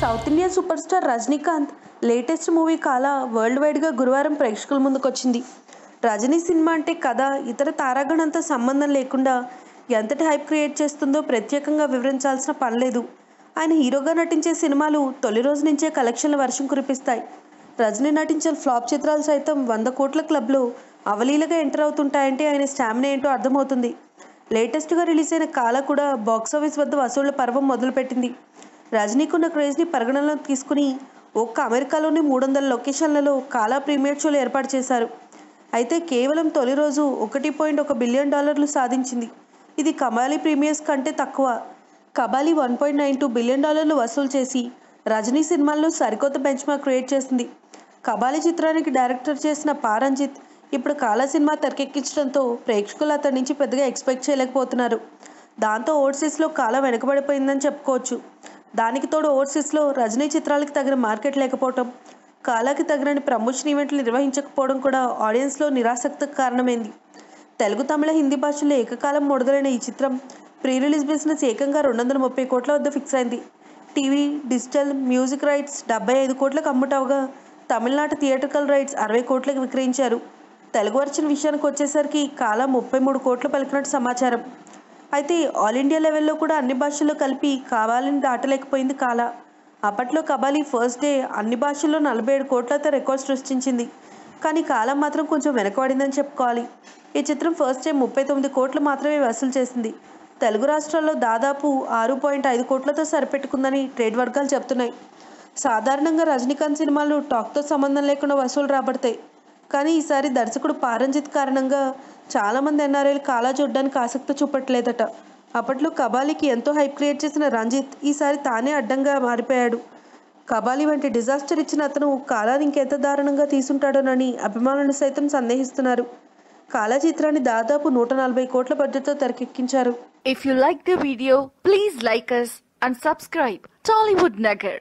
South Indian super star Rajinikanth latest movie కాలా world వైడ్గా గురువారం ప్రేక్షకుల ముందుకొచ్చింది. రజనీ సినిమా అంటే కథ ఇతర తారాగణంతో సంబంధం లేకుండా ఎంతటి హైప్ క్రియేట్ చేస్తుందో ప్రత్యేకంగా వివరించాల్సిన పనిలేదు. ఆయన హీరోగా నటించే సినిమాలు తొలి రోజు నుంచే కలెక్షన్ల వర్షం కురిపిస్తాయి. రజనీ నటించిన ఫ్లాప్ చిత్రాలు సైతం 100 కోట్ల క్లబ్లో అవలీలగా ఎంటర్ అవుతుంటాయంటే ఆయన స్టామినా ఏంటో అర్థమవుతుంది. లేటెస్ట్గా రిలీజ్ అయిన కాలా కూడా బాక్సాఫీస్ వద్ద వసూళ్ల పర్వం మొదలుపెట్టింది. రజనీకున్న క్రేజ్ని పరిగణనలోకి తీసుకుని ఒక్క అమెరికాలోని 300 లొకేషన్లలో కాలా ప్రీమియర్ షోలు ఏర్పాటు చేశారు. అయితే కేవలం తొలి రోజు $1.1 బిలియన్ సాధించింది. ఇది కబాలీ ప్రీమియర్స్ కంటే తక్కువ. కబాలీ $1.92 బిలియన్ వసూలు చేసి రజనీ సినిమాల్లో సరికొత్త బెంచ్ మార్క్ క్రియేట్ చేసింది. కబాలీ చిత్రానికి డైరెక్టర్ చేసిన పారంజిత్ ఇప్పుడు కాలా సినిమా తెరకెక్కించడంతో ప్రేక్షకులు అతడి నుంచి పెద్దగా ఎక్స్పెక్ట్ చేయలేకపోతున్నారు. దాంతో ఓవర్సీస్లో కాలా వెనకబడిపోయిందని చెప్పుకోవచ్చు. దానికి తోడు ఓవర్సీస్లో రజనీ చిత్రాలకి తగిన మార్కెట్ లేకపోవడం, కాలాకి తగినన్ని ప్రమోషన్ ఈవెంట్లు నిర్వహించకపోవడం కూడా ఆడియన్స్లో నిరాసక్తికి కారణమైంది. తెలుగు, తమిళ, హిందీ భాషల్లో ఏకకాలం మొదలైన ఈ చిత్రం ప్రీ రిలీజ్ బిజినెస్ ఏకంగా 230 కోట్ల వద్ద ఫిక్స్ అయింది. టీవీ, డిజిటల్, మ్యూజిక్ రైట్స్ 75 కోట్లకు అమ్ముటవగా తమిళనాడు థియేట్రికల్ రైట్స్ 60 కోట్లకు విక్రయించారు. తెలుగు వర్షన్ విషయానికి వచ్చేసరికి కాలా 33 కోట్లు పలికినట్టు సమాచారం. అయితే ఆల్ ఇండియా లెవెల్లో కూడా అన్ని భాషల్లో కలిపి కబాలీని దాటలేకపోయింది కాలా. అప్పట్లో కబాలీ ఫస్ట్ డే అన్ని భాషల్లో 47 కోట్లతో రికార్డ్ సృష్టించింది. కానీ కాలా మాత్రం కొంచెం వెనకబడిందని చెప్పుకోవాలి. ఈ చిత్రం ఫస్ట్ డే 39 కోట్లు మాత్రమే వసూలు చేసింది. తెలుగు రాష్ట్రాల్లో దాదాపు 6.5 కోట్లతో సరిపెట్టుకుందని ట్రేడ్ వర్గాలు చెబుతున్నాయి. సాధారణంగా రజనీకాంత్ సినిమాలు టాక్తో సంబంధం లేకుండా వసూలు రాబడతాయి. కానీ ఈసారి దర్శకుడు పారంజిత్ కారణంగా చాలామంది ఎన్ఆర్ఐలు కాలా చూడడానికి ఆసక్తి చూపట్లేదట. అప్పట్లో కబాలీకి ఎంతో హైప్ క్రియేట్ చేసిన రంజిత్ ఈసారి తానే అడ్డంగా మారిపోయాడు. కబాలీ వంటి డిజాస్టర్ ఇచ్చిన అతను కాలాని ఇంకెంత దారుణంగా తీసుంటాడోనని అభిమానులు సైతం సందేహిస్తున్నారు. కాలా చిత్రాన్ని దాదాపు 140 కోట్ల బడ్జెట్తో తెరకెక్కించారు. If you like the video, please like us and subscribe Tollywood Nagar.